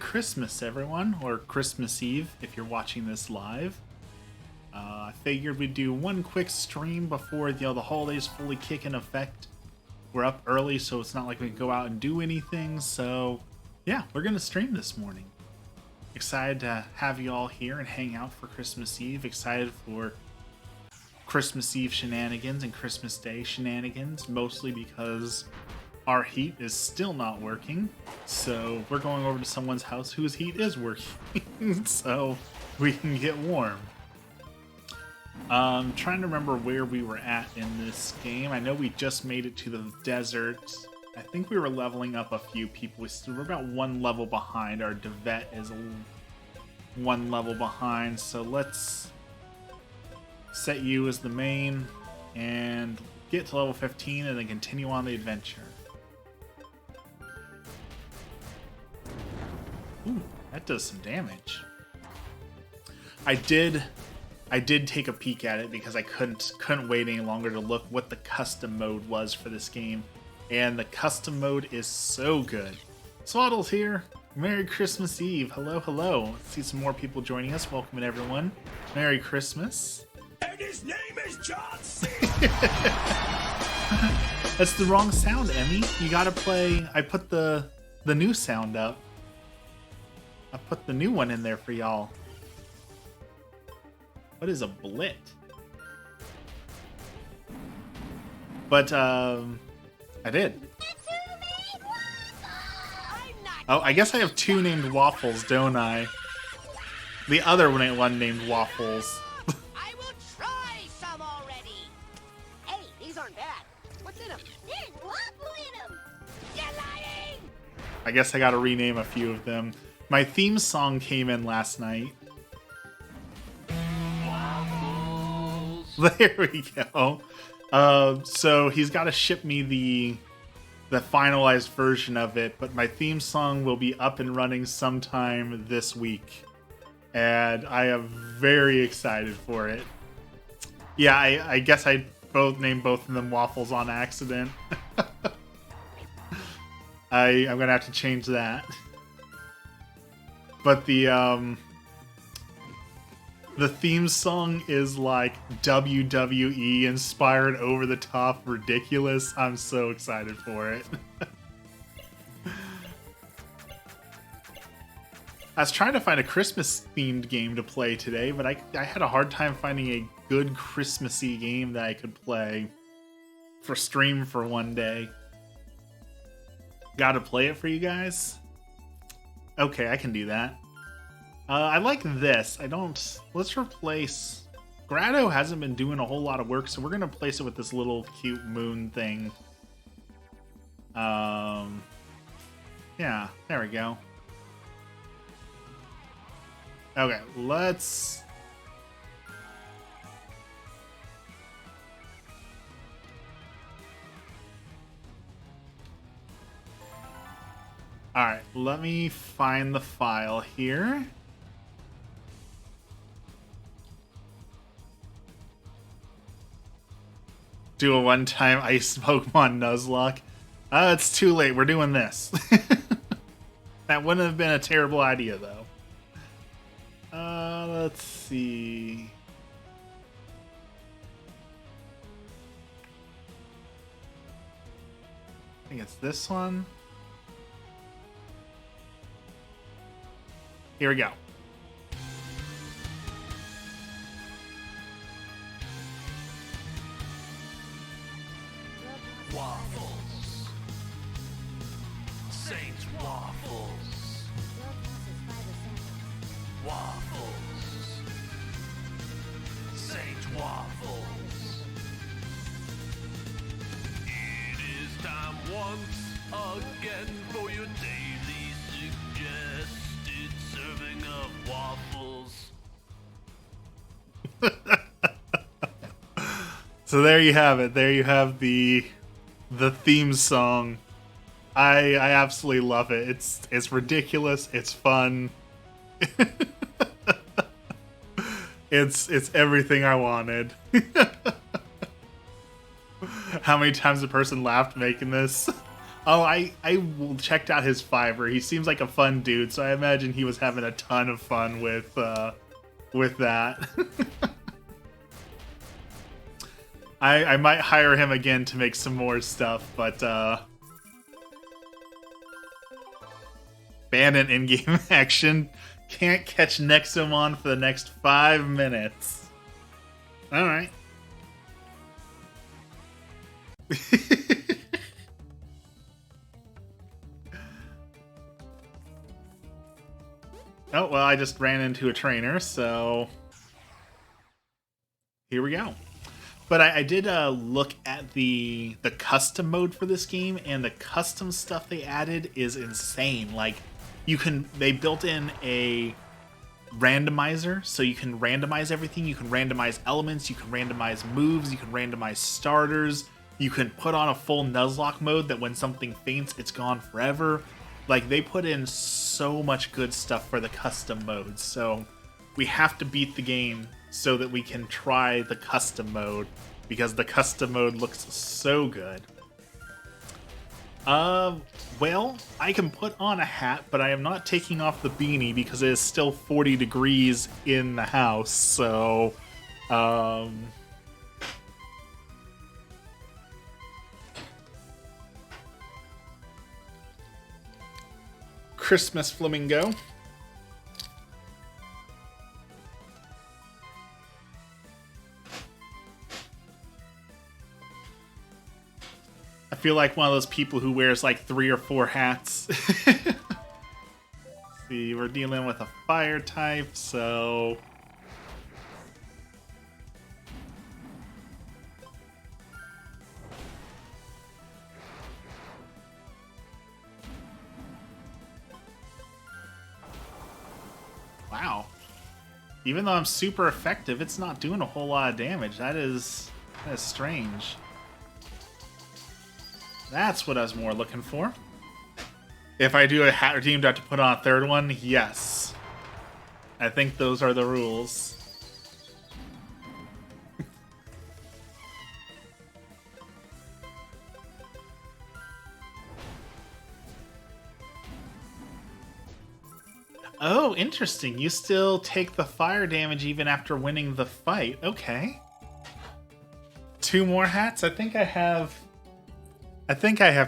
Christmas, everyone, or Christmas Eve if you're watching this live. I figured we'd do one quick stream before the holidays fully kick in effect. We're up early, so it's not like we can go out and do anything. So, yeah, we're gonna stream this morning. Excited to have you all here and hang out for Christmas Eve. Excited for Christmas Eve shenanigans and Christmas Day shenanigans, mostly because our heat is still not working. So we're going over to someone's house whose heat is working, so we can get warm. Trying to remember where we were at in this game. I know we just made it to the desert. I think we were leveling up a few people. We're about one level behind. Our Devet is one level behind. So let's set you as the main and get to level 15 and then continue on the adventure. Ooh, that does some damage. I did take a peek at it because I couldn't wait any longer to look what the custom mode was for this game. And the custom mode is so good. Swaddle's here. Merry Christmas Eve. Hello, hello. See some more people joining us. Welcome everyone. Merry Christmas. And his name is John C. That's the wrong sound, Emmy. You gotta play. I put the new sound up. I put the new one in there for y'all. What is a blit? But I did. Oh, I guess I have two named Waffles, don't I? The other one named Waffles. I will try some already. Hey, these aren't bad. What's in them? There's waffle in them. You're lying. I guess I gotta rename a few of them. My theme song came in last night. There we go. So he's got to ship me the finalized version of it, but my theme song will be up and running sometime this week, and I am very excited for it. Yeah, I guess I named both of them Waffles on accident. I'm gonna have to change that. But the theme song is like WWE inspired, over the top, ridiculous. I'm so excited for it. I was trying to find a Christmas themed game to play today, but I had a hard time finding a good Christmassy game that I could play for stream for one day. Gotta play it for you guys? Okay, I can do that. I like this. Let's replace... Grado hasn't been doing a whole lot of work, so we're going to replace it with this little cute moon thing. Yeah, there we go. Okay, let's... Alright, let me find the file here. Do a one-time ice Pokemon Nuzlocke. It's too late. We're doing this. That wouldn't have been a terrible idea, though. Let's see. I think it's this one. Here we go. Waffles. Saint Waffles. Waffles. Saint Waffles. It is time once again for your daily suggested serving of waffles. So there you have it. There you have the theme song. I absolutely love it. It's ridiculous. It's fun. It's everything I wanted. How many times a person laughed making this? Oh, I checked out his Fiverr. He seems like a fun dude, so I imagine he was having a ton of fun with that. I might hire him again to make some more stuff, but Bandit in-game action. Can't catch Nexomon for the next 5 minutes. Alright. Oh, well, I just ran into a trainer, so here we go. But I did look at the custom mode for this game, and the custom stuff they added is insane. Like, they built in a randomizer, so you can randomize everything. You can randomize elements, you can randomize moves, you can randomize starters. You can put on a full Nuzlocke mode that when something faints, it's gone forever. Like, they put in so much good stuff for the custom modes, so we have to beat the game so that we can try the custom mode, because the custom mode looks so good. Well, I can put on a hat, but I am not taking off the beanie because it is still 40 degrees in the house, so, Christmas Flamingo. I feel like one of those people who wears like 3 or 4 hats. See, we're dealing with a fire type, so... Wow. Even though I'm super effective, it's not doing a whole lot of damage. That is strange. That's what I was more looking for. If I do a hat redeem, do I have to put on a third one? Yes. I think those are the rules. Oh, interesting. You still take the fire damage even after winning the fight. Okay. 2 more hats? I think I have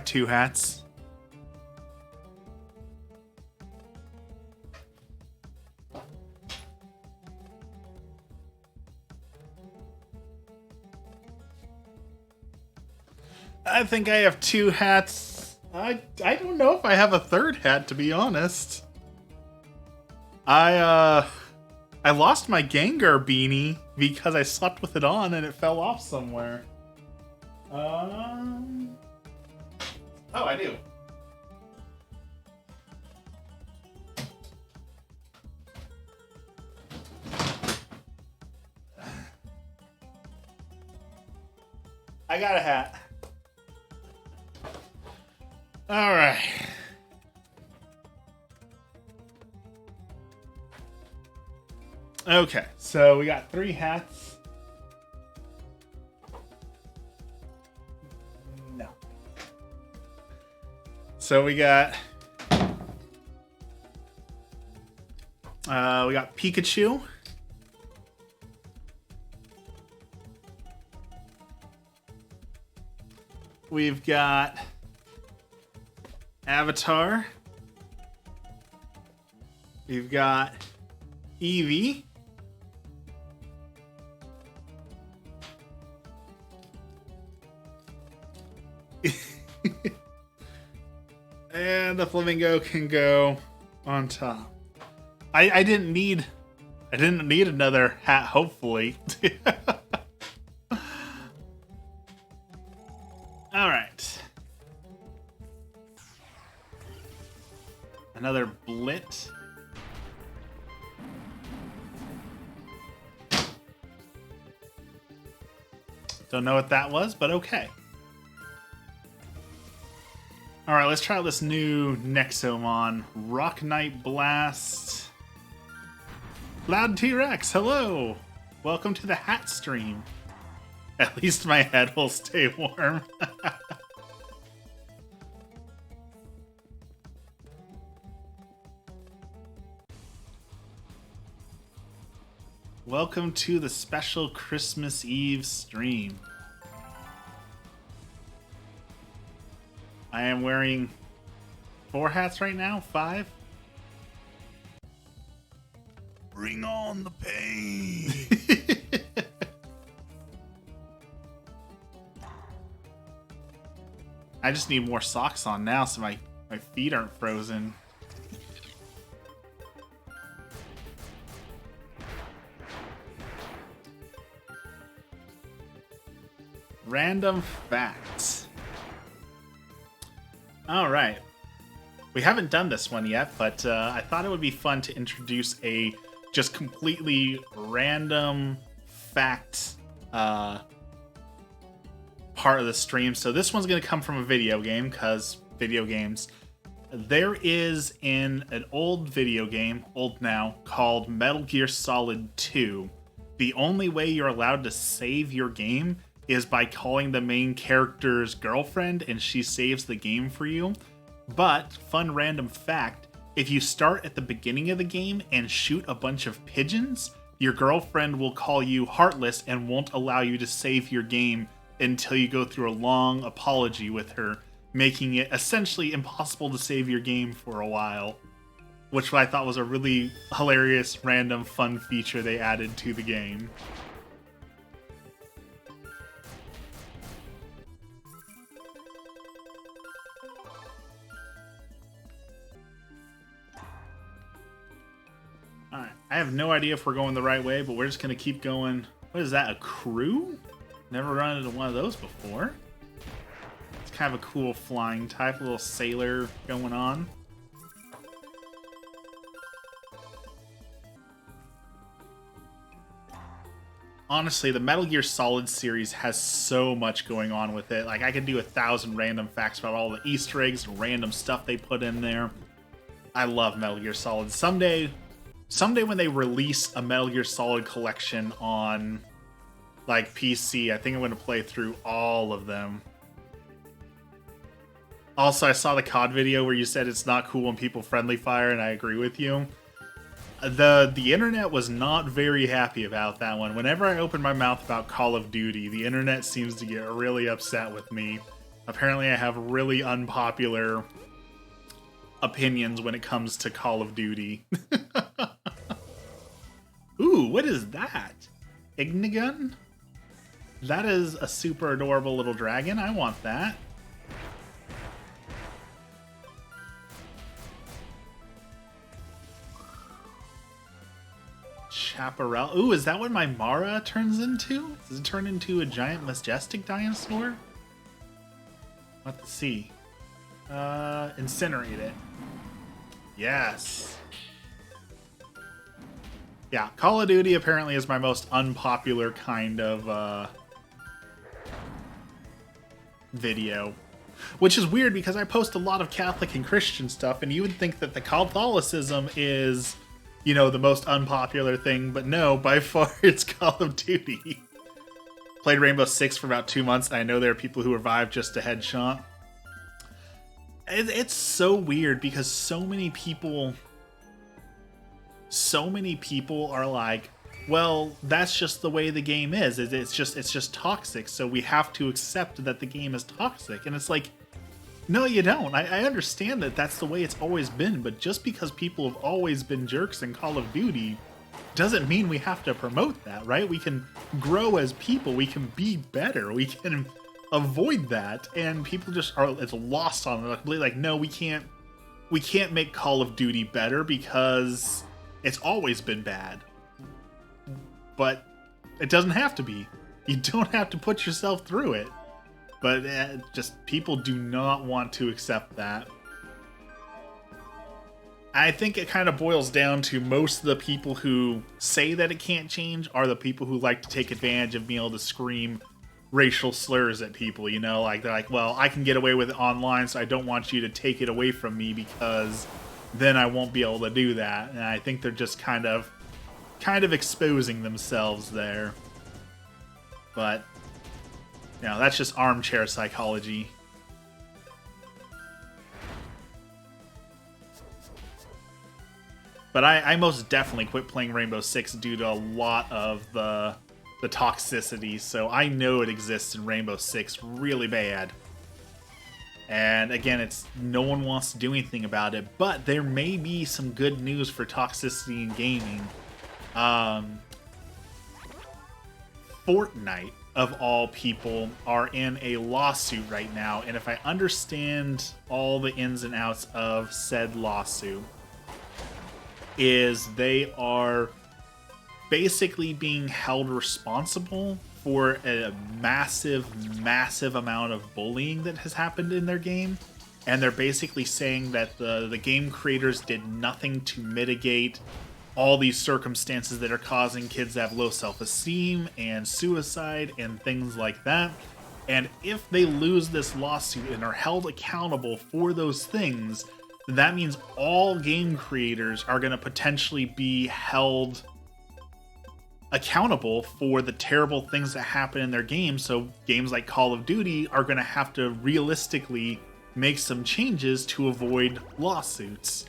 2 hats. I think I have 2 hats. I don't know if I have a 3rd hat, to be honest. I lost my Gengar beanie because I slept with it on and it fell off somewhere. Oh, I do. I got a hat. All right. Okay, so we got 3 hats. No. So we got Pikachu. We've got Avatar. We've got Eevee. And the flamingo can go on top. I didn't need another hat, hopefully. All right. Another Blit. Don't know what that was, but okay. Alright, let's try out this new Nexomon. Rock Knight Blast. Loud T-Rex, hello! Welcome to the hat stream. At least my head will stay warm. Welcome to the special Christmas Eve stream. I am wearing 4 hats right now, 5. Bring on the pain. I just need more socks on now so my feet aren't frozen. Random facts. All right. We haven't done this one yet, but I thought it would be fun to introduce a just completely random fact part of the stream. So this one's going to come from a video game, because video games. There is in an old video game, old now, called Metal Gear Solid 2. The only way you're allowed to save your game is by calling the main character's girlfriend, and she saves the game for you. But, fun random fact, if you start at the beginning of the game and shoot a bunch of pigeons, your girlfriend will call you heartless and won't allow you to save your game until you go through a long apology with her, making it essentially impossible to save your game for a while. Which I thought was a really hilarious, random, fun feature they added to the game. Alright, I have no idea if we're going the right way, but we're just going to keep going. What is that, a crew? Never run into one of those before. It's kind of a cool flying type, a little sailor going on. Honestly, the Metal Gear Solid series has so much going on with it. Like, I could do 1,000 random facts about all the Easter eggs and random stuff they put in there. I love Metal Gear Solid. Someday when they release a Metal Gear Solid collection on, like, PC, I think I'm going to play through all of them. Also, I saw the COD video where you said it's not cool when people friendly fire, and I agree with you. The internet was not very happy about that one. Whenever I open my mouth about Call of Duty, the internet seems to get really upset with me. Apparently, I have really unpopular opinions when it comes to Call of Duty. Ooh, what is that? Ignigun? That is a super adorable little dragon. I want that. Chaparral. Ooh, is that what my Mara turns into? Does it turn into a giant majestic dinosaur? Let's see. Incinerate it. Yes. Yeah, Call of Duty apparently is my most unpopular kind of video. Which is weird because I post a lot of Catholic and Christian stuff, and you would think that the Catholicism is, you know, the most unpopular thing, but no, by far it's Call of Duty. Played Rainbow Six for about 2 months, and I know there are people who revive just to headshot. It's so weird because so many people are like, well, that's just the way the game is. It's just toxic, so we have to accept that the game is toxic. And it's like, no, you don't. I understand that that's the way it's always been, but just because people have always been jerks in Call of Duty doesn't mean we have to promote that, right? We can grow as people. We can be better. We can avoid that, and people just are, it's lost on it. Like, no, we can't make Call of Duty better because it's always been bad. But it doesn't have to be. You don't have to put yourself through it. But just people do not want to accept that. I think it kind of boils down to most of the people who say that it can't change are the people who like to take advantage of being able to scream racial slurs at people, you know? Like, they're like, well, I can get away with it online, so I don't want you to take it away from me because then I won't be able to do that. And I think they're just kind of exposing themselves there. But, you know, that's just armchair psychology. But I most definitely quit playing Rainbow Six due to a lot of the toxicity, so I know it exists in Rainbow Six really bad. And again, it's no one wants to do anything about it, but there may be some good news for toxicity in gaming. Fortnite, of all people, are in a lawsuit right now, and if I understand all the ins and outs of said lawsuit, is they are basically being held responsible for a massive amount of bullying that has happened in their game, and they're basically saying that the game creators did nothing to mitigate all these circumstances that are causing kids to have low self-esteem and suicide and things like that. And if they lose this lawsuit and are held accountable for those things, that means all game creators are going to potentially be held accountable for the terrible things that happen in their games. So games like Call of Duty are going to have to realistically make some changes to avoid lawsuits.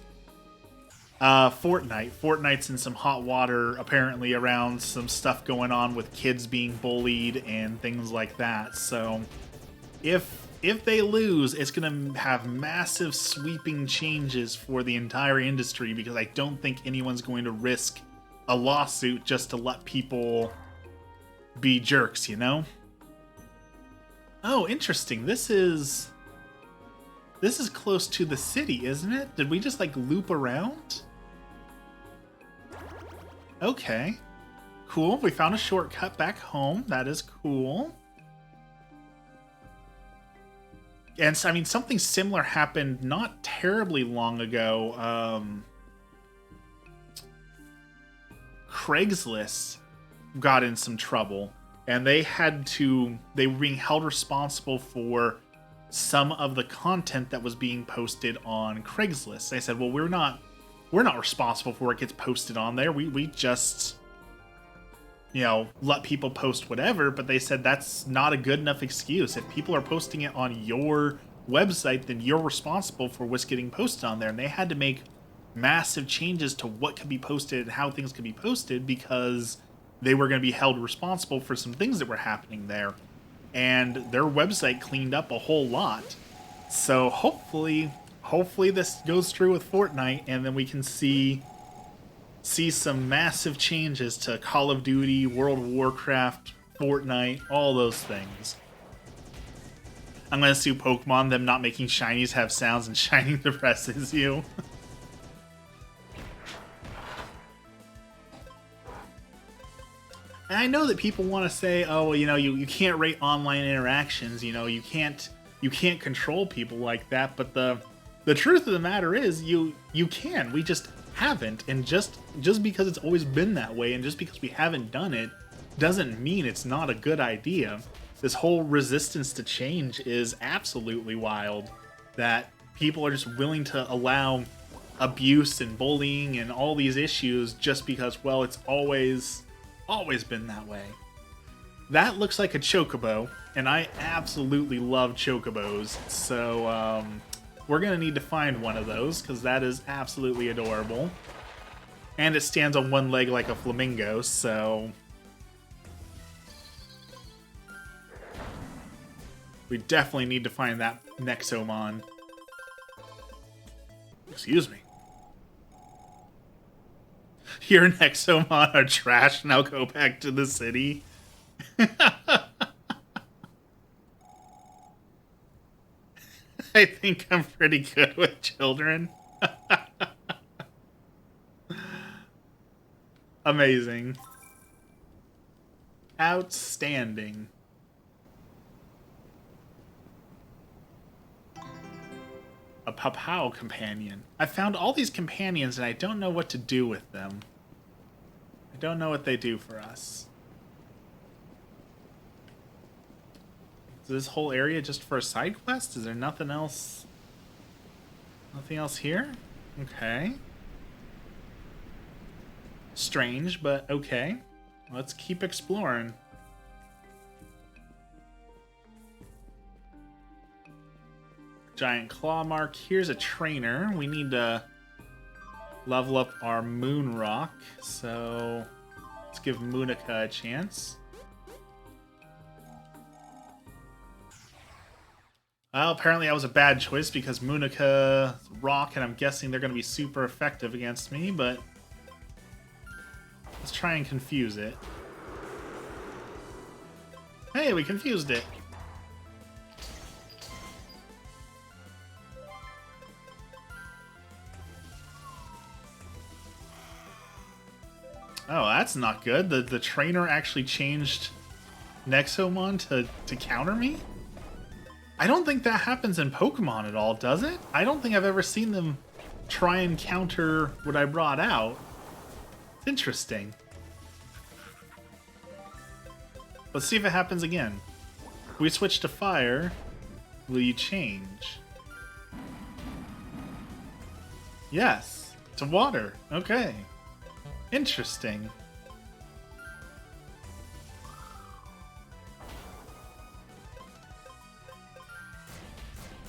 Fortnite's in some hot water apparently around some stuff going on with kids being bullied and things like that. So if they lose, it's going to have massive sweeping changes for the entire industry, because I don't think anyone's going to risk a lawsuit just to let people be jerks, you know? Oh, interesting. This is close to the city, isn't it? Did we just like loop around? Okay. Cool. We found a shortcut back home. That is cool. And so, I mean, something similar happened not terribly long ago. Craigslist got in some trouble, and they were being held responsible for some of the content that was being posted on Craigslist. They said, well, we're not responsible for what gets posted on there. We just, let people post whatever. But they said that's not a good enough excuse. If people are posting it on your website, then you're responsible for what's getting posted on there. And they had to make massive changes to what could be posted and how things could be posted, because they were going to be held responsible for some things that were happening there. And their website cleaned up a whole lot. So hopefully this goes through with Fortnite, and then we can see some massive changes to Call of Duty, World of Warcraft, Fortnite, all those things. I'm going to sue Pokemon, them not making shinies have sounds and shining depresses you. And I know that people want to say, oh, you can't rate online interactions, you can't control people like that, but the truth of the matter is you can. We just haven't, and just because it's always been that way, and just because we haven't done it, doesn't mean it's not a good idea. This whole resistance to change is absolutely wild, that people are just willing to allow abuse and bullying and all these issues just because, well, it's always been that way. That looks like a chocobo, and I absolutely love chocobos, so we're gonna need to find one of those, because that is absolutely adorable. And it stands on one leg like a flamingo, so we definitely need to find that Nexomon. Excuse me. Your Nexomon are trash, now go back to the city. I think I'm pretty good with children. Amazing. Outstanding. A Papao companion. I found all these companions and I don't know what to do with them. I don't know what they do for us. Is this whole area just for a side quest? Is there nothing else? Nothing else here? Okay. Strange, but okay. Let's keep exploring. Giant claw mark. Here's a trainer. We need to level up our Moon Rock. So let's give Munica a chance. Well, apparently that was a bad choice because Munica rock, and I'm guessing they're going to be super effective against me, but let's try and confuse it. Hey, we confused it. Oh, that's not good. The trainer actually changed Nexomon to counter me? I don't think that happens in Pokemon at all, does it? I don't think I've ever seen them try and counter what I brought out. It's interesting. Let's see if it happens again. If we switch to fire, will you change? Yes, to water. Okay. Interesting.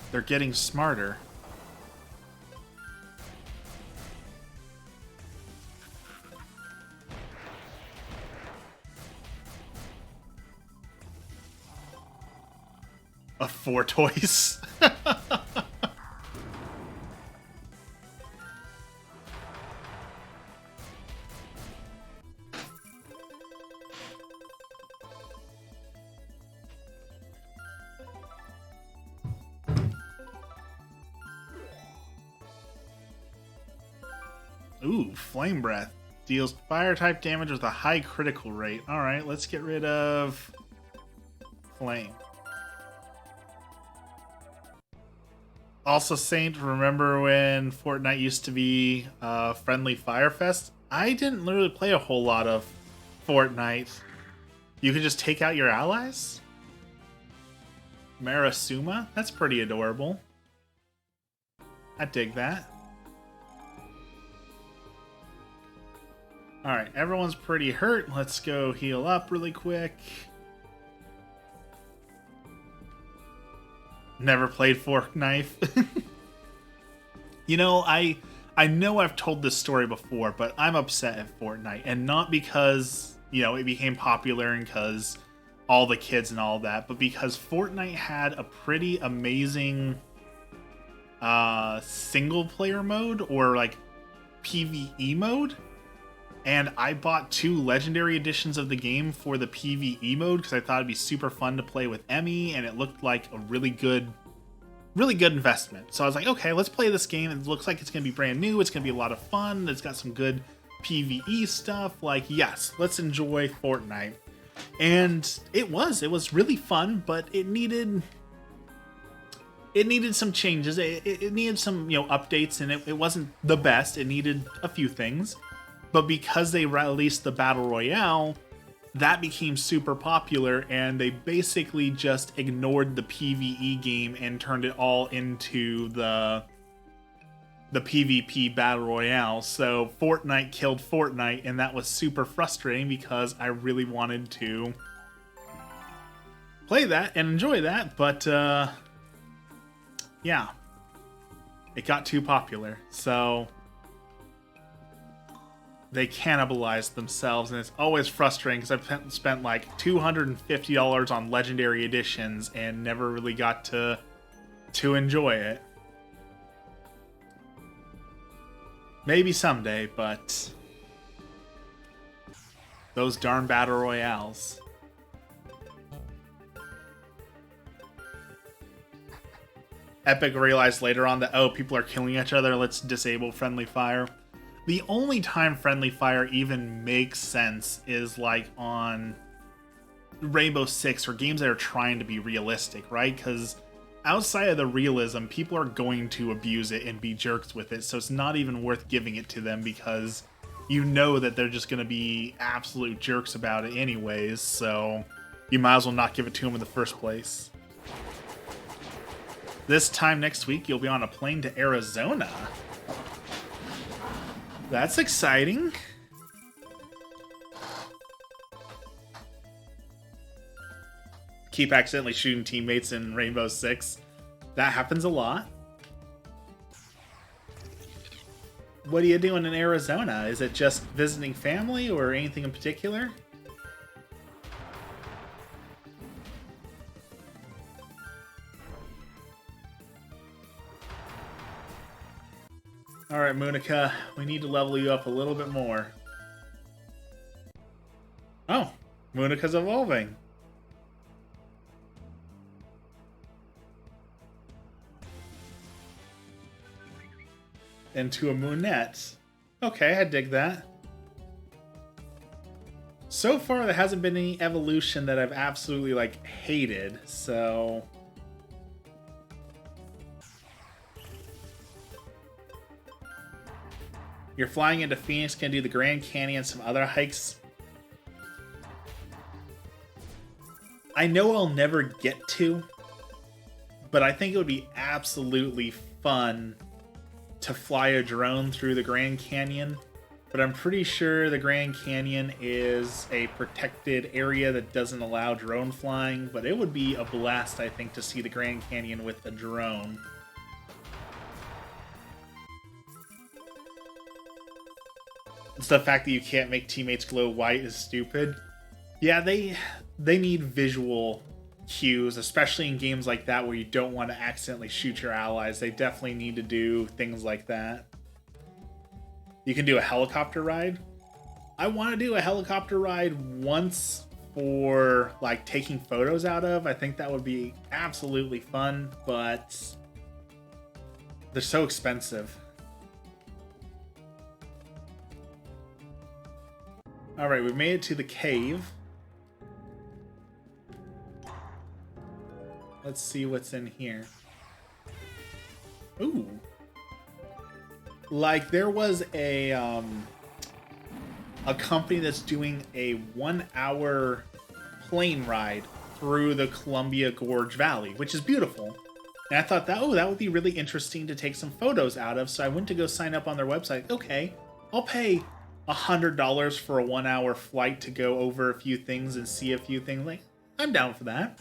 They're getting smarter. A Fortoise. Ooh, Flame Breath. Deals fire-type damage with a high critical rate. Alright, let's get rid of Flame. Also, Saint, remember when Fortnite used to be Friendly Fire Fest? I didn't literally play a whole lot of Fortnite. You could just take out your allies? Marasuma? That's pretty adorable. I dig that. Alright, everyone's pretty hurt. Let's go heal up really quick. Never played Fork Knife. You know, I know I've told this story before, but I'm upset at Fortnite. And not because, you know, it became popular and because all the kids and all that, but because Fortnite had a pretty amazing single player mode, or like PvE mode. And I bought 2 legendary editions of the game for the PvE mode because I thought it'd be super fun to play with Emmy, and it looked like a really good investment. So I was like, okay, let's play this game. It looks like it's going to be brand new. It's going to be a lot of fun. It's got some good PvE stuff. Like, yes, let's enjoy Fortnite. And it was really fun, but it needed some changes. It needed some, you know, updates, and it wasn't the best. It needed a few things. But because they released the Battle Royale, that became super popular, and they basically just ignored the PvE game and turned it all into the PvP Battle Royale. So Fortnite killed Fortnite, and that was super frustrating because I really wanted to play that and enjoy that, but yeah, it got too popular. So they cannibalized themselves, and it's always frustrating because I've spent like $250 on legendary editions and never really got to enjoy it. Maybe someday, but those darn battle royales. Epic realized later on that, oh, people are killing each other, let's disable friendly fire. The only time friendly fire even makes sense is like on Rainbow Six or games that are trying to be realistic, right? Because outside of the realism, people are going to abuse it and be jerks with it, so it's not even worth giving it to them because you know that they're just going to be absolute jerks about it anyways, so you might as well not give it to them in the first place. This time next week, you'll be on a plane to Arizona. That's exciting. Keep accidentally shooting teammates in Rainbow Six. That happens a lot. What are you doing in Arizona? Is it just visiting family or anything in particular? Alright, Munica, we need to level you up a little bit more. Oh, Munica's evolving. Into a Moonette. Okay, I dig that. So far, there hasn't been any evolution that I've absolutely, like, hated, so... You're flying into Phoenix, gonna do the Grand Canyon and some other hikes. I know I'll never get to, but I think it would be absolutely fun to fly a drone through the Grand Canyon. But I'm pretty sure the Grand Canyon is a protected area that doesn't allow drone flying, but it would be a blast, I think, to see the Grand Canyon with a drone. It's the fact that you can't make teammates glow white is stupid. Yeah, they need visual cues, especially in games like that where you don't want to accidentally shoot your allies. They definitely need to do things like that. You can do a helicopter ride. I want to do a helicopter ride once for like taking photos out of. I think that would be absolutely fun, but they're so expensive. Alright, we made it to the cave. Let's see what's in here. Ooh. Like, there was a company that's doing a 1-hour plane ride through the Columbia Gorge Valley, which is beautiful. And I thought that, oh, that would be really interesting to take some photos out of, so I went to go sign up on their website. Okay, I'll pay $100 for a 1-hour flight to go over a few things and see a few things. Like, I'm down for that.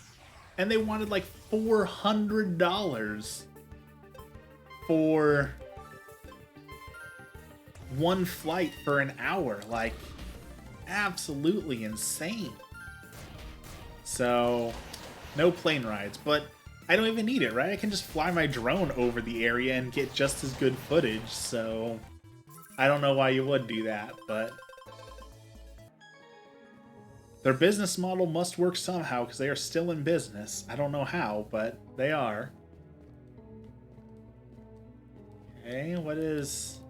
And they wanted like $400 for one flight for an hour. Like, absolutely insane. So, no plane rides, but I don't even need it, right? I can just fly my drone over the area and get just as good footage, so I don't know why you would do that, but their business model must work somehow because they are still in business. I don't know how, but they are. Okay, what is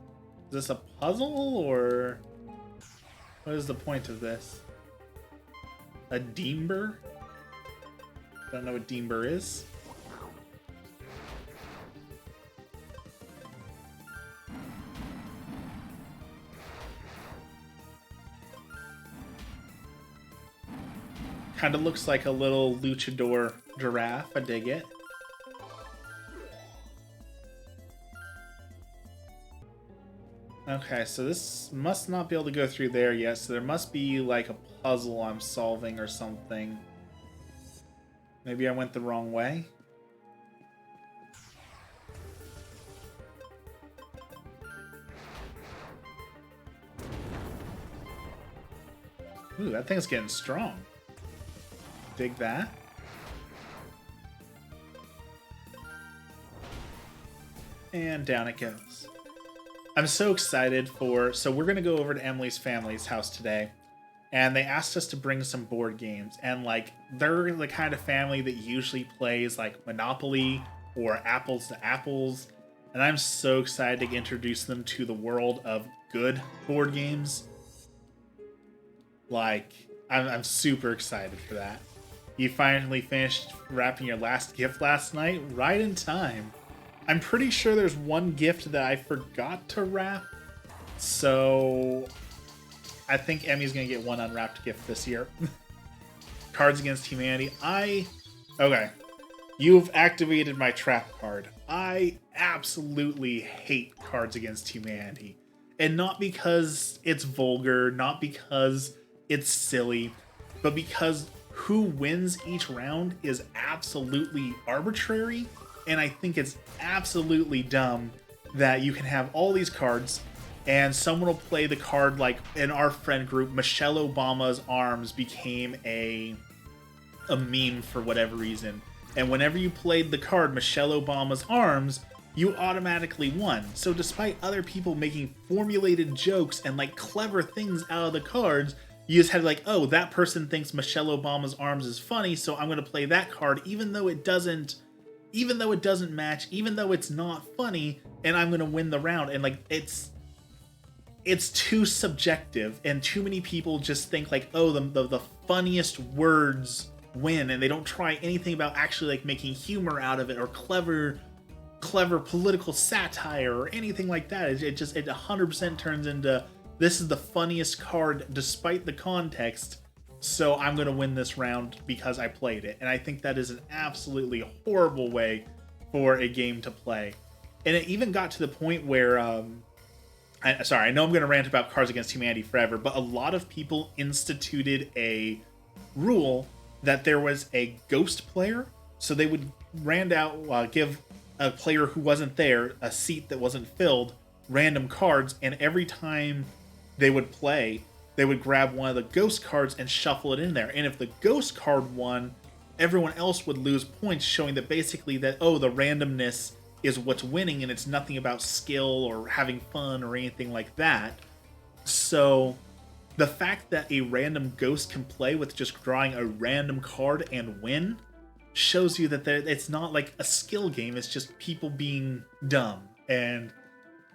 this, a puzzle, or what is the point of this? A Deember? Don't know what Deember is. Kind of looks like a little luchador giraffe. I dig it. Okay, so this must not be able to go through there yet, so there must be like a puzzle I'm solving or something. Maybe I went the wrong way. Ooh, that thing's getting strong. Dig that. And down it goes. I'm so excited for... So we're going to go over to Emily's family's house today. And they asked us to bring some board games. And, like, they're the kind of family that usually plays, like, Monopoly or Apples to Apples. And I'm so excited to introduce them to the world of good board games. Like, I'm super excited for that. You finally finished wrapping your last gift last night, right in time. I'm pretty sure there's one gift that I forgot to wrap, so I think Emmy's gonna get one unwrapped gift this year. Cards Against Humanity. Okay. You've activated my trap card. I absolutely hate Cards Against Humanity. And not because it's vulgar, not because it's silly, but because who wins each round is absolutely arbitrary, and I think it's absolutely dumb that you can have all these cards, and someone will play the card, like in our friend group, Michelle Obama's arms became a meme for whatever reason. And whenever you played the card Michelle Obama's arms, you automatically won. So despite other people making formulated jokes and like clever things out of the cards, you just had like, oh, that person thinks Michelle Obama's arms is funny, so I'm going to play that card even though it doesn't match, even though it's not funny, and I'm going to win the round. And like it's too subjective, and too many people just think like, oh, the funniest words win, and they don't try anything about actually like making humor out of it or clever political satire or anything like that. It 100% turns into, this is the funniest card despite the context, so I'm going to win this round because I played it. And I think that is an absolutely horrible way for a game to play. And it even got to the point where, I know I'm going to rant about Cards Against Humanity forever, but a lot of people instituted a rule that there was a ghost player, so they would give a player who wasn't there a seat that wasn't filled, random cards, and every time they would play, they would grab one of the ghost cards and shuffle it in there. And if the ghost card won, everyone else would lose points, showing that basically that, oh, the randomness is what's winning, and it's nothing about skill or having fun or anything like that. So the fact that a random ghost can play with just drawing a random card and win shows you that it's not like a skill game, it's just people being dumb. And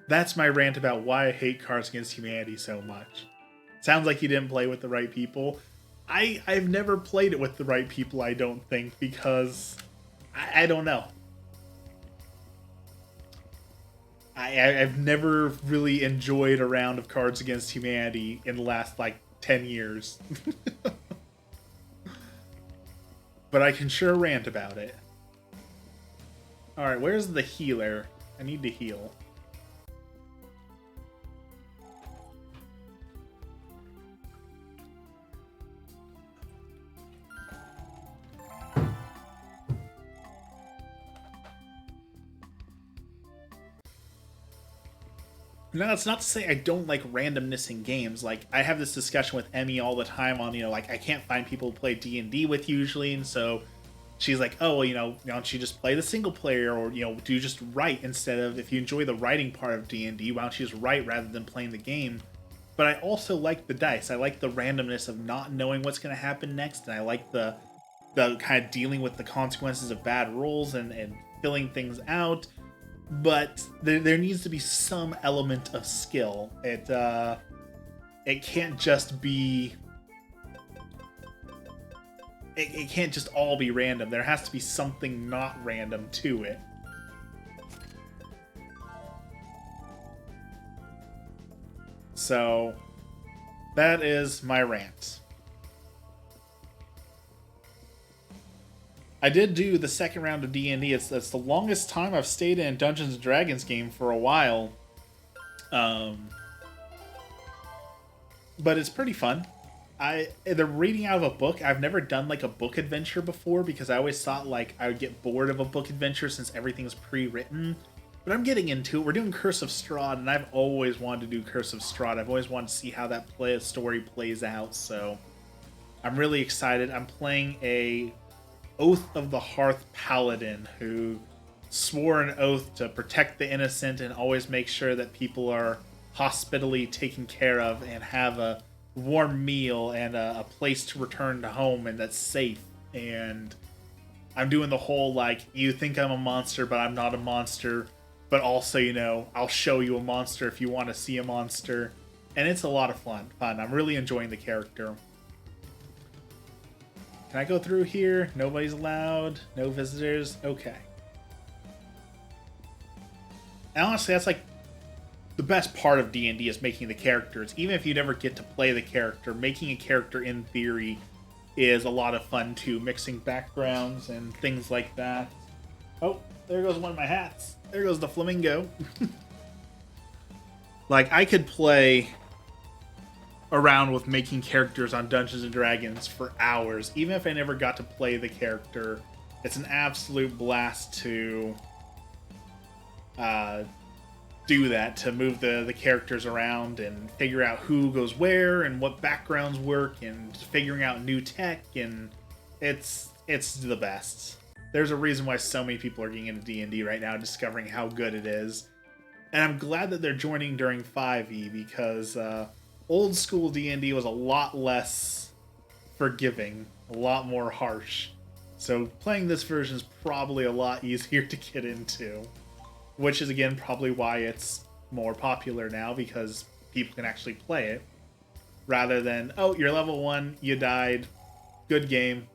that's my rant about why I hate Cards Against Humanity so much. Sounds like you didn't play with the right people. I've never played it with the right people, I don't think, because I don't know. I've never really enjoyed a round of Cards Against Humanity in the last, 10 years. But I can sure rant about it. Alright, where's the healer? I need to heal. Now, it's not to say I don't like randomness in games. Like, I have this discussion with Emmy all the time on, I can't find people to play D&D with usually, and so she's like, oh, well, why don't you just play the single player, or, do you just write instead of, if you enjoy the writing part of D&D, why don't you just write rather than playing the game? But I also like the dice. I like the randomness of not knowing what's going to happen next, and I like the kind of dealing with the consequences of bad rolls and filling things out. But there needs to be some element of skill. It can't just be... It can't just all be random. There has to be something not random to it. So, that is my rant. I did do the second round of D&D. It's the longest time I've stayed in a Dungeons & Dragons game for a while. But it's pretty fun. They're reading out of a book. I've never done a book adventure before because I always thought I would get bored of a book adventure since everything's pre-written. But I'm getting into it. We're doing Curse of Strahd, and I've always wanted to do Curse of Strahd. I've always wanted to see how that story plays out, so I'm really excited. I'm playing a Oath of the Hearth paladin who swore an oath to protect the innocent and always make sure that people are hospitably taken care of and have a warm meal and a place to return to home and that's safe. And I'm doing the whole you think I'm a monster but I'm not a monster, but also I'll show you a monster if you want to see a monster, and it's a lot of fun. I'm really enjoying the character. Can I go through here? Nobody's allowed. No visitors. Okay. And honestly, that's the best part of D&D is making the characters. Even if you never get to play the character, making a character in theory is a lot of fun too. Mixing backgrounds and things like that. Oh, there goes one of my hats. There goes the flamingo. I could play around with making characters on Dungeons & Dragons for hours. Even if I never got to play the character, it's an absolute blast to do that, to move the characters around and figure out who goes where and what backgrounds work and figuring out new tech, and it's the best. There's a reason why so many people are getting into D&D right now, discovering how good it is. And I'm glad that they're joining during 5e, because old school D&D was a lot less forgiving, a lot more harsh. So playing this version is probably a lot easier to get into, which is again probably why it's more popular now, because people can actually play it rather than, oh, you're level 1, you died, good game.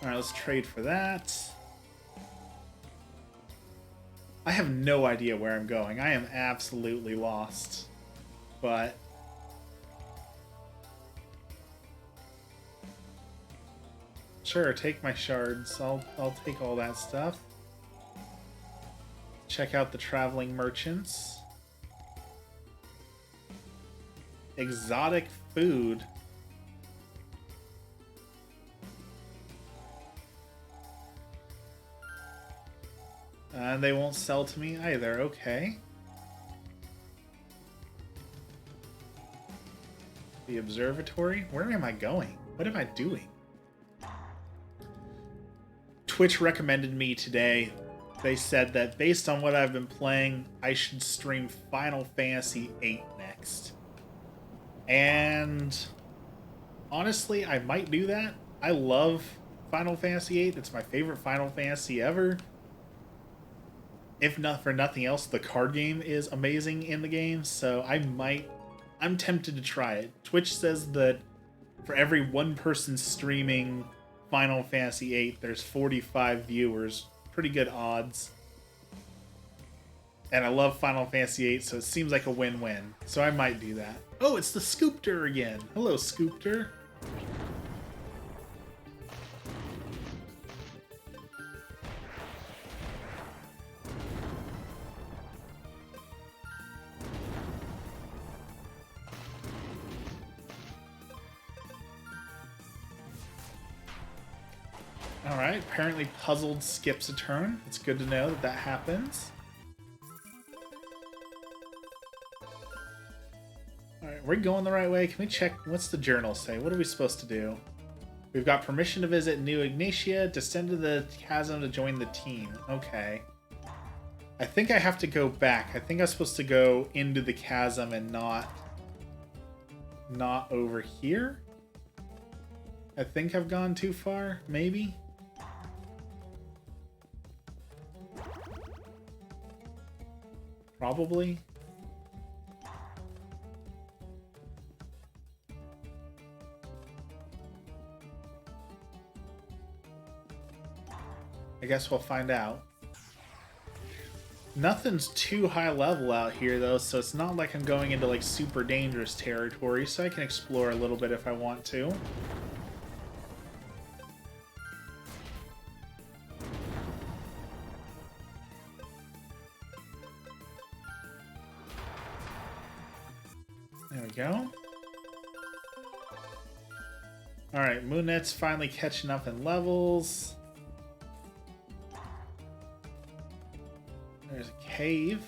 Alright, let's trade for that. I have no idea where I'm going. I am absolutely lost. But sure, take my shards. I'll take all that stuff. Check out the traveling merchants. Exotic food. And they won't sell to me either. Okay. The observatory? Where am I going? What am I doing? Twitch recommended me today. They said that based on what I've been playing, I should stream Final Fantasy VIII next. And honestly, I might do that. I love Final Fantasy VIII. It's my favorite Final Fantasy ever. If not for nothing else, the card game is amazing in the game, so I'm tempted to try it. Twitch says that for every one person streaming Final Fantasy VIII, there's 45 viewers. Pretty good odds. And I love Final Fantasy VIII, so it seems like a win-win. So I might do that. Oh, it's the Scoopter again. Hello, Scoopter. Alright, apparently puzzled skips a turn. It's good to know that that happens. Alright, we're going the right way. Can we check? What's the journal say? What are we supposed to do? We've got permission to visit New Ignitia, descend to the chasm to join the team. Okay. I think I have to go back. I think I'm supposed to go into the chasm and not over here. I think I've gone too far, maybe? Probably. I guess we'll find out. Nothing's too high level out here though, so it's not like I'm going into like super dangerous territory, so I can explore a little bit if I want to. There we go. Alright, Moonet's finally catching up in levels. There's a cave.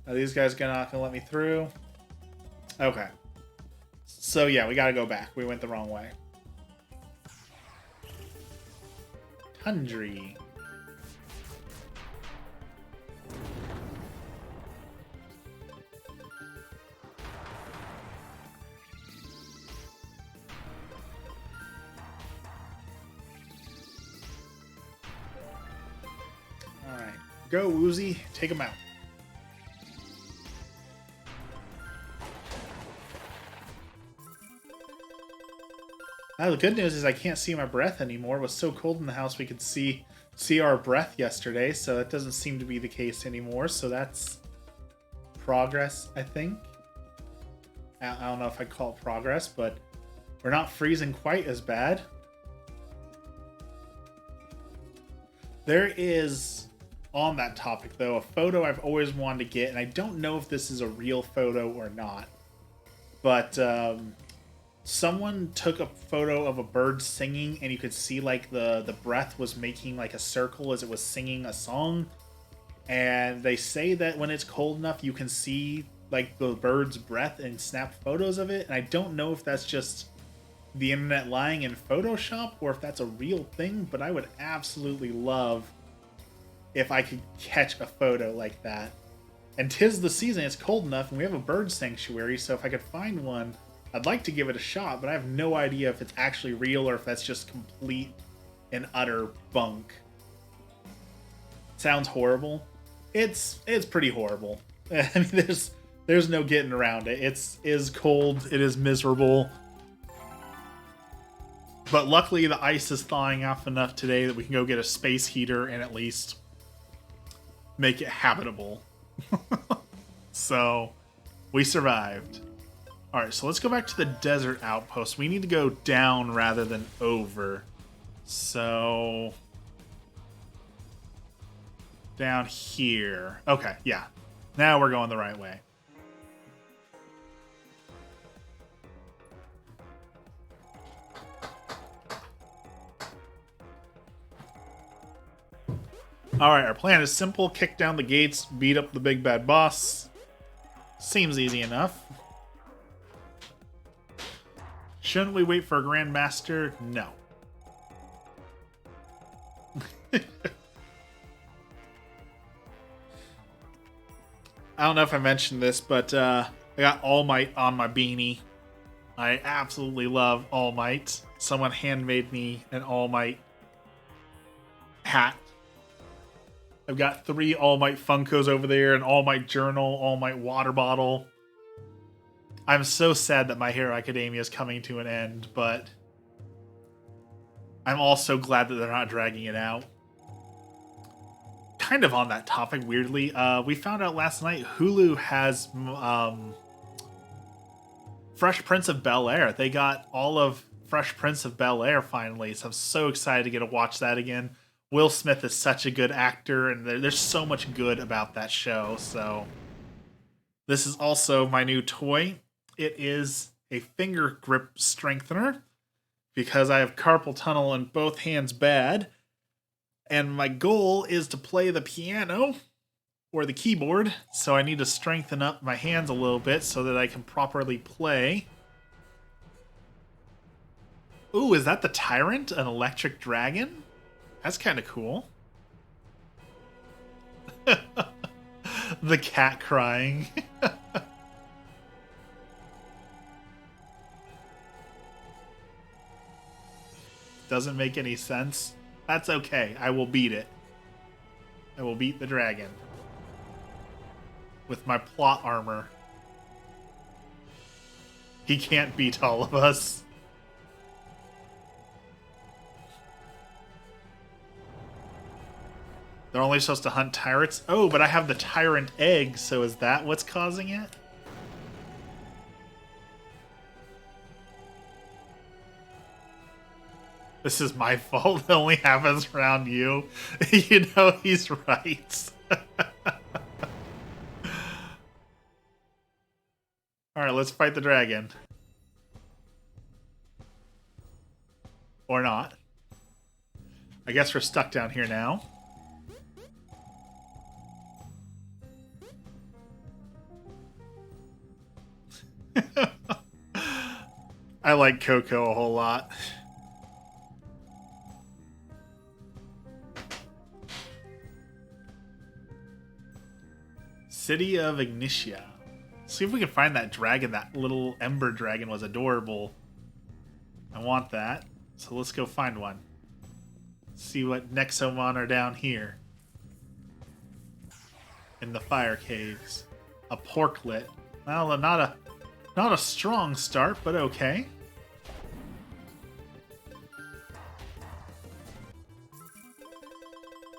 Are these guys not gonna let me through? Okay. So yeah, we gotta go back. We went the wrong way. Tundry. Alright. Go, Woozy. Take him out. The good news is I can't see my breath anymore. It was so cold in the house we could see our breath yesterday, so that doesn't seem to be the case anymore. So that's progress, I think. I don't know if I'd call it progress, but we're not freezing quite as bad. There is, on that topic though, a photo I've always wanted to get, and I don't know if this is a real photo or not, but someone took a photo of a bird singing, and you could see like the breath was making like a circle as it was singing a song. And they say that when it's cold enough, you can see like the bird's breath and snap photos of it. And I don't know if that's just the internet lying in Photoshop or if that's a real thing, but I would absolutely love if I could catch a photo like that. And 'tis the season, it's cold enough, and we have a bird sanctuary, so if I could find one, I'd like to give it a shot, but I have no idea if it's actually real or if that's just complete and utter bunk. Sounds horrible. It's pretty horrible. I mean, there's no getting around it. It is cold. It is miserable. But luckily, the ice is thawing off enough today that we can go get a space heater and at least make it habitable. So, we survived. Alright, so let's go back to the desert outpost. We need to go down rather than over. So, down here. Okay, yeah. Now we're going the right way. Alright, our plan is simple. Kick down the gates, beat up the big bad boss. Seems easy enough. Shouldn't we wait for a Grandmaster? No. I don't know if I mentioned this, but I got All Might on my beanie. I absolutely love All Might. Someone handmade me an All Might hat. I've got 3 All Might Funkos over there, an All Might journal, All Might water bottle. I'm so sad that My Hero Academia is coming to an end, but I'm also glad that they're not dragging it out. Kind of on that topic, weirdly, we found out last night Hulu has Fresh Prince of Bel-Air. They got all of Fresh Prince of Bel-Air finally, so I'm so excited to get to watch that again. Will Smith is such a good actor, and there's so much good about that show, so this is also my new toy. It is a finger grip strengthener because I have carpal tunnel in both hands bad. And my goal is to play the piano or the keyboard. So I need to strengthen up my hands a little bit so that I can properly play. Ooh, is that the Tyrant? An electric dragon? That's kind of cool. The cat crying. Doesn't make any sense. That's okay. I will beat it. I will beat the dragon. With my plot armor. He can't beat all of us. They're only supposed to hunt tyrants? Oh, but I have the tyrant egg, so is that what's causing it? This is my fault. It only happens around you. You know, he's right. Alright, let's fight the dragon. Or not. I guess we're stuck down here now. I like Coco a whole lot. City of Ignitia. See if we can find that dragon. That little ember dragon was adorable. I want that. So let's go find one. See what Nexomon are down here. In the fire caves. A porklet. Well, not a strong start, but okay.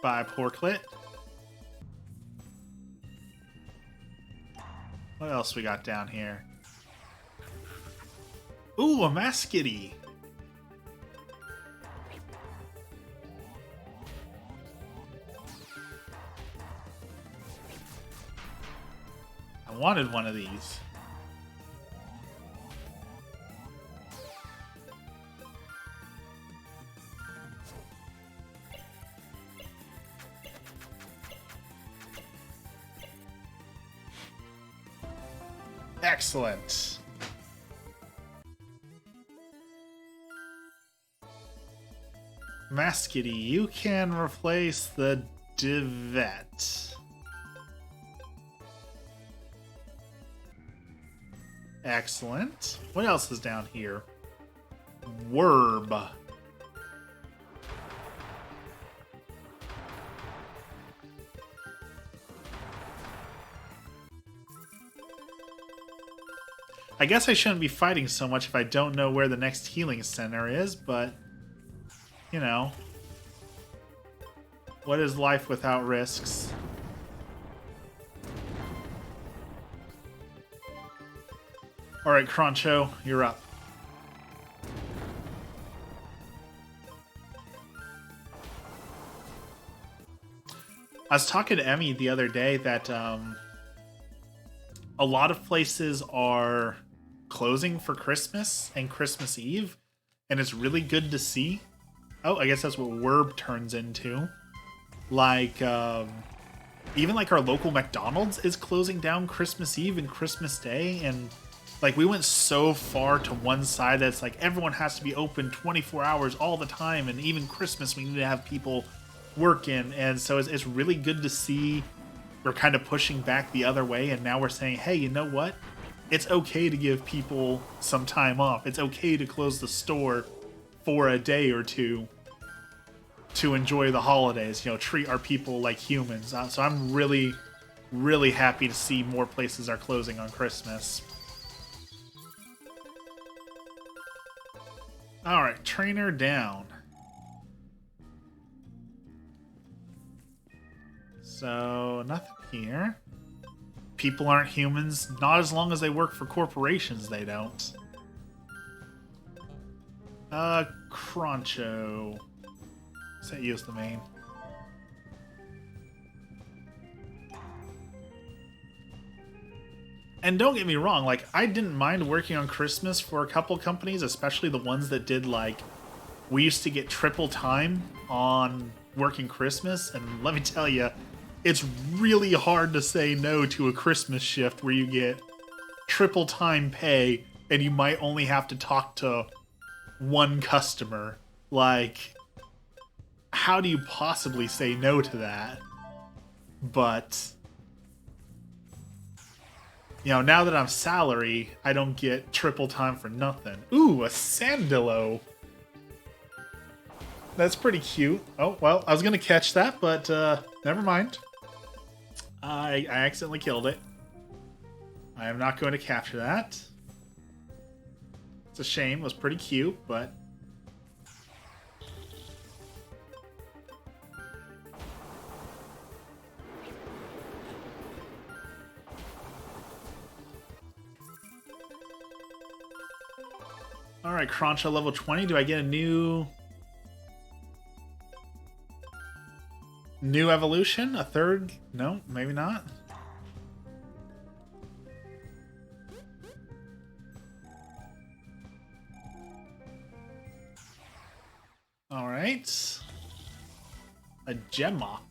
Bye, porklet. What else we got down here? Ooh, a Masquity. I wanted one of these. Excellent. Mascity, you can replace the Divet. Excellent. What else is down here? Werb. I guess I shouldn't be fighting so much if I don't know where the next healing center is, but, you know, what is life without risks? Alright, Cruncho, you're up. I was talking to Emmy the other day that a lot of places are closing for Christmas and Christmas Eve, and it's really good to see. Oh, I guess that's what Werb turns into. Like, even like our local McDonald's is closing down Christmas Eve and Christmas Day, and like we went so far to one side that's like everyone has to be open 24 hours all the time, and even Christmas we need to have people working, and so it's really good to see we're kind of pushing back the other way, and now we're saying, hey, you know what? It's okay to give people some time off. It's okay to close the store for a day or two to enjoy the holidays, you know, treat our people like humans. So I'm really, really happy to see more places are closing on Christmas. Alright, trainer down. So, nothing here. People aren't humans. Not as long as they work for corporations, they don't. Cruncho. Set you as the main. And don't get me wrong, like, I didn't mind working on Christmas for a couple companies, especially the ones that did, like, we used to get triple time on working Christmas, and let me tell you, it's really hard to say no to a Christmas shift where you get triple time pay and you might only have to talk to one customer. Like, how do you possibly say no to that? But, you know, now that I'm salary, I don't get triple time for nothing. Ooh, a Sandillo. That's pretty cute. Oh, well, I was going to catch that, but never mind. I accidentally killed it. I am not going to capture that. It's a shame. It was pretty cute, but... Alright, Cruncho level 20. Do I get a new evolution? A third? No, maybe not. Alright. A Gemmock.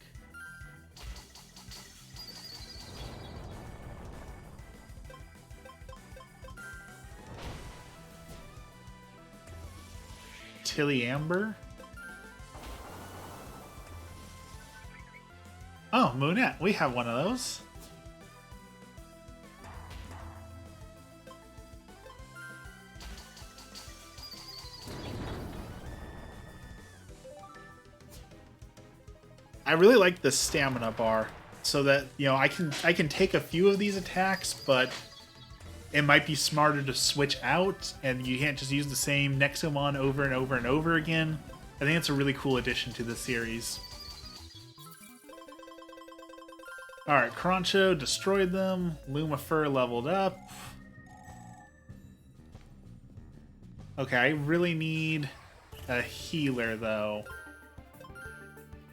Tilly Amber. Oh, Moonette. We have one of those. I really like the stamina bar, so that, you know, I can take a few of these attacks, but it might be smarter to switch out, and you can't just use the same Nexomon over and over and over again. I think it's a really cool addition to the series. Alright, Cruncho destroyed them. Lumifer leveled up. Okay, I really need a healer, though.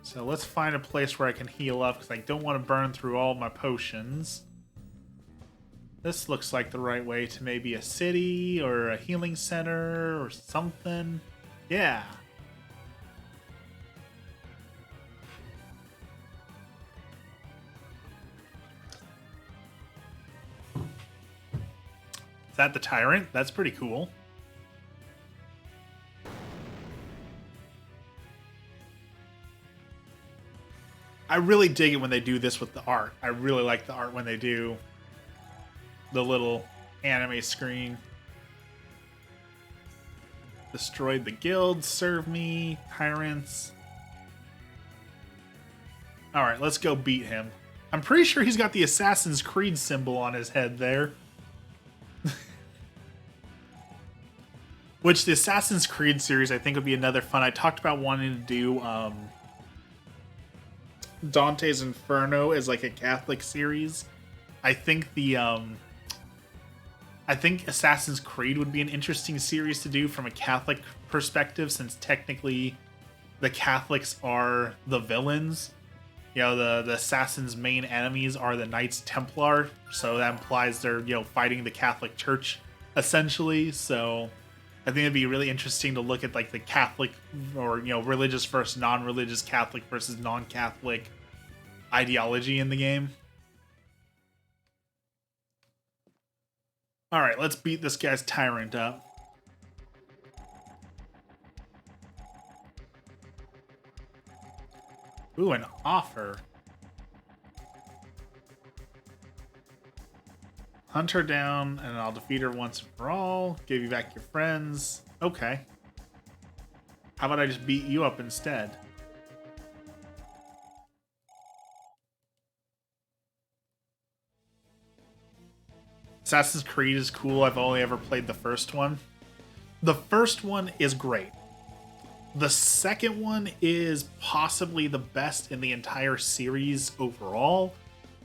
So let's find a place where I can heal up, because I don't want to burn through all my potions. This looks like the right way to maybe a city, or a healing center, or something. Yeah. Is that the Tyrant? That's pretty cool. I really dig it when they do this with the art. I really like the art when they do the little anime screen. Destroyed the guild, serve me, tyrants. Alright, let's go beat him. I'm pretty sure he's got the Assassin's Creed symbol on his head there. Which the Assassin's Creed series I think would be another fun. I talked about wanting to do Dante's Inferno as like a Catholic series. I think Assassin's Creed would be an interesting series to do from a Catholic perspective, since technically the Catholics are the villains. You know, the Assassin's main enemies are the Knights Templar, so that implies they're, you know, fighting the Catholic Church, essentially. So I think it'd be really interesting to look at like the Catholic, or, you know, religious versus non-religious, Catholic versus non-Catholic ideology in the game. Alright, let's beat this guy's Tyrant up. Ooh, an offer. Hunt her down, and I'll defeat her once and for all. Give you back your friends. Okay. How about I just beat you up instead? Assassin's Creed is cool. I've only ever played the first one. The first one is great. The second one is possibly the best in the entire series overall,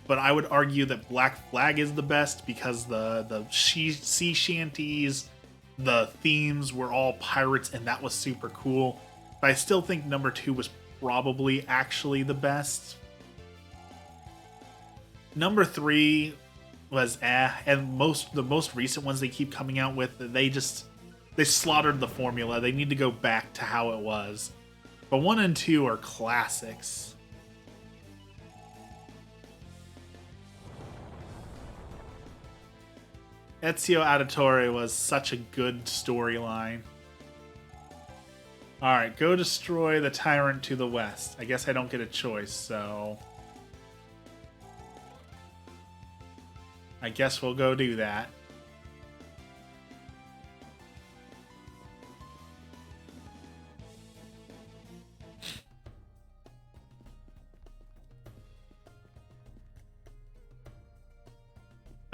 but I would argue that Black Flag is the best because the sea shanties, the themes were all pirates, and that was super cool. But I still think number 2 was probably actually the best. Number 3 was and the most recent ones they keep coming out with, they slaughtered the formula. They need to go back to how it was. But 1 and 2 are classics. Ezio Auditore was such a good storyline. Alright, go destroy the Tyrant to the west. I guess I don't get a choice, so I guess we'll go do that.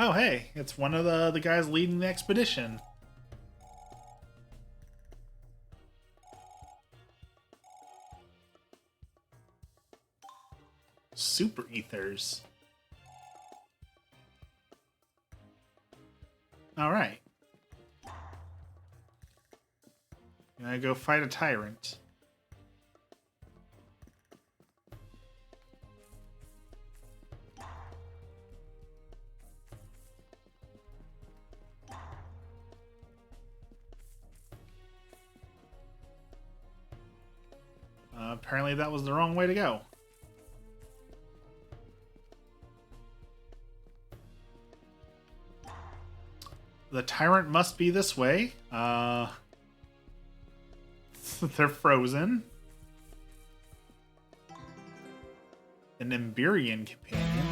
Oh, hey, it's one of the guys leading the expedition. Super Ethers. Alright. Gonna go fight a tyrant. Apparently that was the wrong way to go. The tyrant must be this way. They're frozen. An Emberian companion.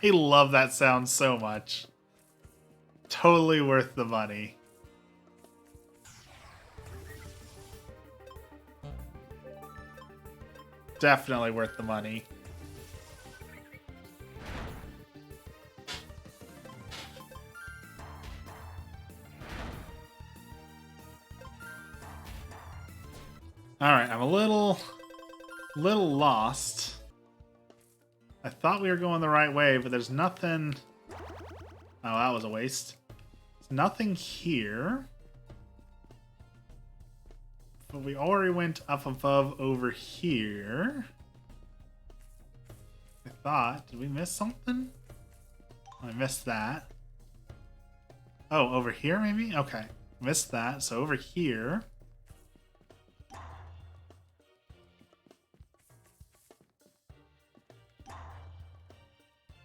I love that sound so much. Totally worth the money. Definitely worth the money. Alright, I'm a little lost. I thought we were going the right way, but there's nothing... Oh, that was a waste. There's nothing here. But we already went up above over here. I thought. Did we miss something? Oh, I missed that. Oh, over here maybe? Okay. Missed that. So over here.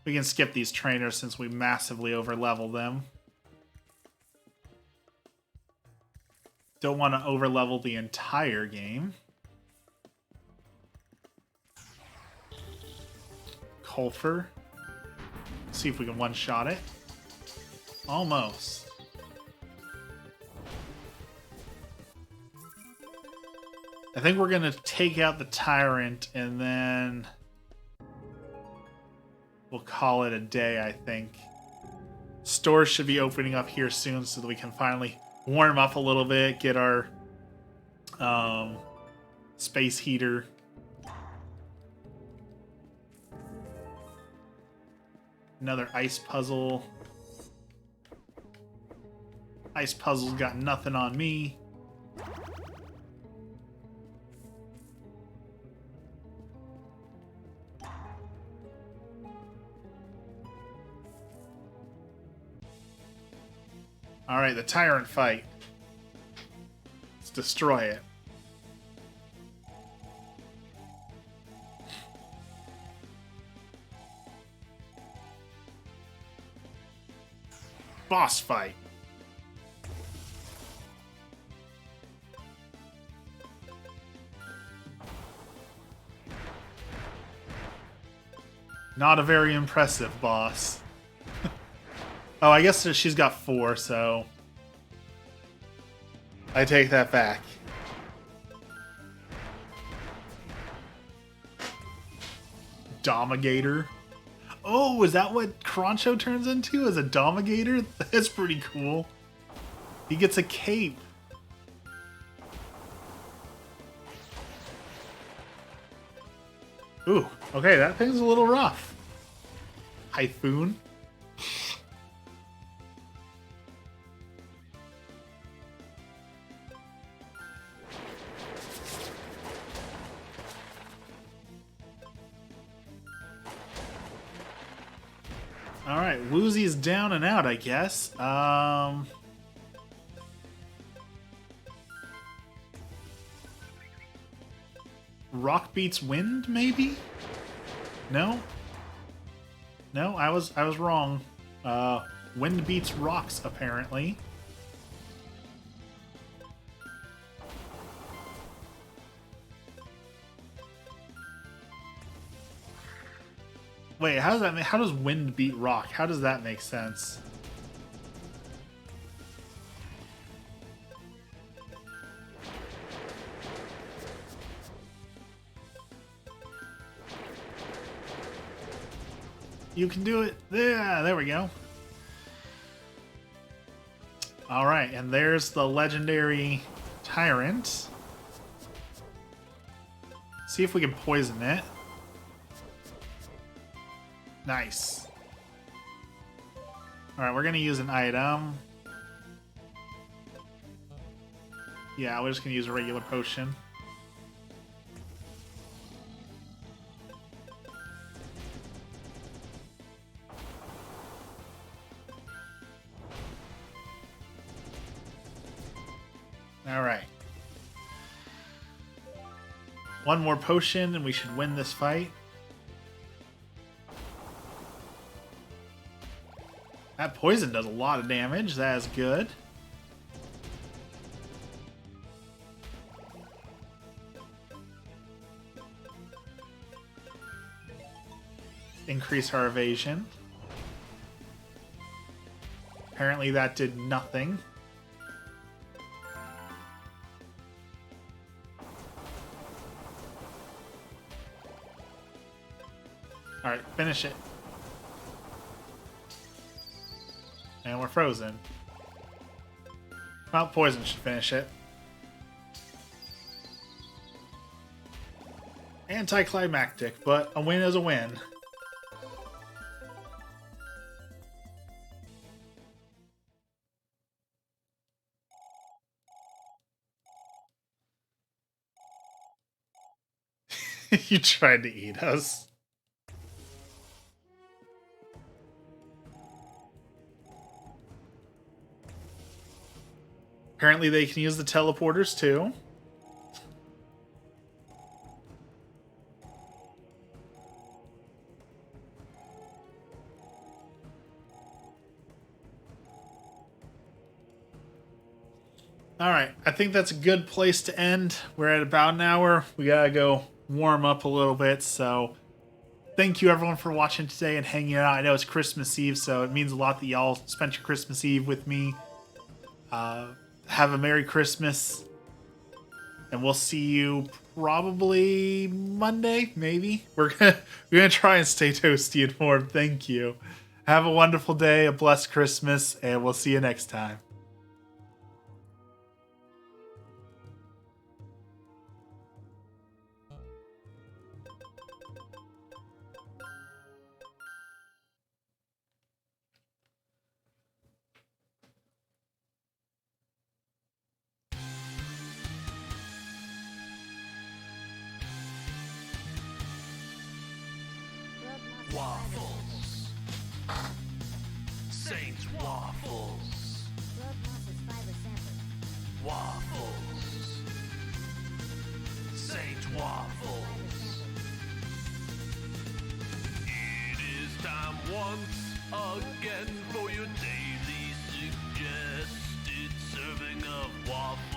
We can skip these trainers since we massively overleveled them. Don't want to overlevel the entire game. Kulfer. See if we can one-shot it. Almost. I think we're gonna take out the Tyrant and then we'll call it a day, I think. Stores should be opening up here soon so that we can finally warm up a little bit, get our space heater. Another ice puzzle. Ice puzzle's got nothing on me. Alright, the Tyrant fight. Let's destroy it. Boss fight. Not a very impressive boss. Oh, I guess she's got 4, so I take that back. Domigator. Oh, is that what Cruncho turns into? As a Domigator? That's pretty cool. He gets a cape. Ooh, okay, that thing's a little rough. Typhoon. Alright, Woozy's down and out, I guess. Rock beats wind, maybe? No? No, I was wrong. Wind beats rocks, apparently. Wait, how does that? How does wind beat rock? How does that make sense? You can do it. Yeah, there we go. All right, and there's the legendary Tyrant. See if we can poison it. Nice. Alright, we're gonna use an item. Yeah, we're just gonna use a regular potion. Alright. One more potion and we should win this fight. That poison does a lot of damage. That is good. Increase our evasion. Apparently that did nothing. Alright, finish it. And we're frozen. Well, poison should finish it. Anticlimactic, but a win is a win. You tried to eat us. Apparently they can use the teleporters too. All right, I think that's a good place to end. We're at about an hour. We gotta go warm up a little bit. So, thank you everyone for watching today and hanging out. I know it's Christmas Eve, so it means a lot that y'all spent your Christmas Eve with me. Have a Merry Christmas, and we'll see you probably Monday, maybe. We're gonna try and stay toasty and warm. Thank you. Have a wonderful day, a blessed Christmas, and we'll see you next time. Waffles. Saints waffles. Waffles. Saints waffles. It is time once again for your daily suggested serving of waffles.